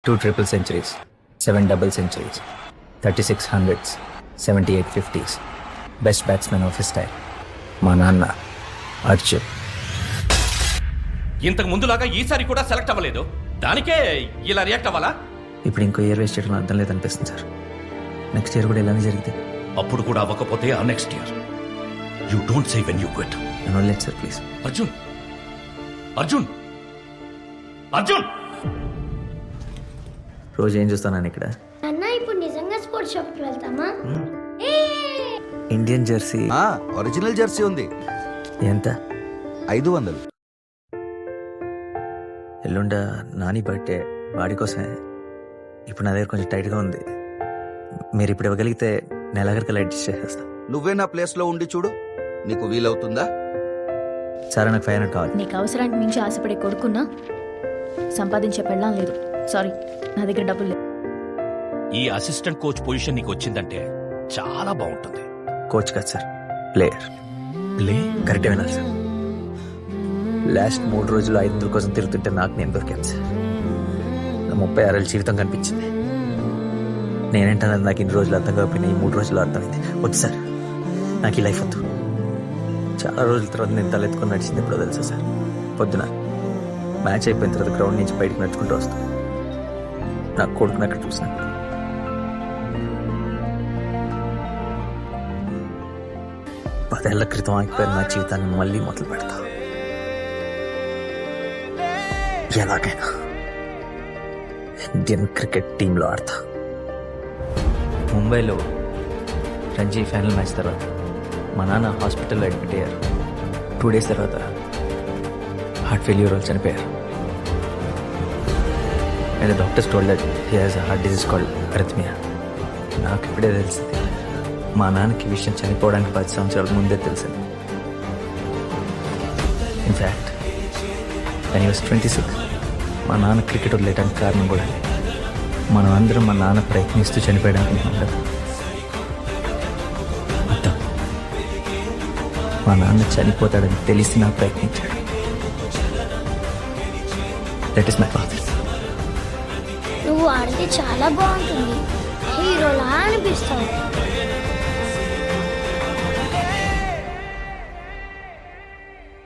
2 triple centuries, 7 double centuries, 36 hundreds, 78 50s. Best batsman of his time. మా నాన్న అర్జున్. ఇంతకు ముందులాగా ఈసారి కూడా సెలెక్ట్ అవ్వలేదు, దానికే ఇలా రియాక్ట్ అవ్వాలా? ఇప్పుడు ఇంకో ఇయర్ వేస్ట్ చేయడం అర్థం లేదనిపిస్తుంది సార్. నెక్స్ట్ ఇయర్ కూడా ఇలానే జరిగితే అప్పుడు కూడా అవ్వకపోతే ఆ next year. You don't say when you quit. నన్ను వదిలేండి సార్ ప్లీజ్. అర్జున్, అర్జున్, అర్జున్! రోజు ఏం చూస్తాను ఇక్కడ? అన్న ఇప్పుడు నిజంగా స్పోర్ట్స్ షాప్కి వెళ్తామా? ఇండియన్ జెర్సీ ఒరిజినల్ జెర్సీ ఉంది. ఎంత? 500. ఎల్లుండ నాని బర్త్డే, వాడి కోసమే. ఇప్పుడు నా దగ్గర కొంచెం టైట్గా ఉంది. మీరు ఇప్పుడు ఇవ్వగలిగితే నెలాఖరికి అడ్జస్ట్ చేసేస్తా. నువ్వే నా ప్లేస్ లో ఉండి చూడు, నీకు వీలవుతుందా? సరే, నాకు 500 కావాలి. నీకు అవసరానికి మించి ఆశపడే కొడుకున్నా సంపాదించే పెళ్ళం లేదు. సారీ, నా దగ్గర డబ్బులు లేవు. ఈ అసిస్టెంట్ కోచ్ పొజిషన్ నీకు వచ్చిందంటే చాలా బాగుంటుంది. కోచ్ కాదు సార్, ప్లేయర్. కరెక్టే విన్నారు సార్. లాస్ట్ 3 రోజులు 500 కోసం తిరుగుతుంటే నాకు నేను దొరికాను సార్. నా 36 ఏళ్ళ జీవితం కనిపించింది. నేనేంటన్నది నాకు ఇన్ని రోజులు అర్థం కాకపోయినా ఈ 3 రోజులు అర్థమైంది. వద్దు సార్, నాకు ఈ లైఫ్ వద్దు. చాలా రోజుల తర్వాత నేను తలెత్తుకొని నడిచింది ఎప్పుడో తెలుసా సార్? పొద్దున మ్యాచ్ అయిపోయిన తర్వాత గ్రౌండ్ నుంచి బయటకు నడుచుకుంటూ వస్తాను. నా కొడుకుని అక్కడ చూసాను. పదేళ్ల క్రితం ఆగిపోయిన నా జీవితాన్ని మళ్ళీ మొదలు పెడతా. ఎలాగైనా ఇండియన్ క్రికెట్ టీంలో ఆడతా. ముంబైలో రంజీ ఫైనల్ మ్యాచ్ తర్వాత మా నాన్న హాస్పిటల్లో అడ్మిట్ అయ్యారు. 2 days తర్వాత హార్ట్ ఫెయిల్యూర్ వల్ల చనిపోయారు. And the doctors told that he has a heart disease called arrhythmia. నాకు ఇప్పుడే తెలిసింది మా నాన్నకి విషయం చనిపోవడానికి 10 సంవత్సరాల ముందే తెలిసింది. ఇన్ఫ్యాక్ట్ when he was 26 మా నాన్న క్రికెట్ వదిలేయడానికి కారణం కూడా మనం అందరం మా నాన్న ప్రయత్నిస్తూ చనిపోయడానికి అనుకుంటున్నాం కదా. అర్థం, మా నాన్న చనిపోతాడని తెలిసి నా ప్రయత్నించాడు. That is my father. నువ్వు ఆడితే చాలా బాగుంటుంది, హీరోలా అనిపిస్తావు.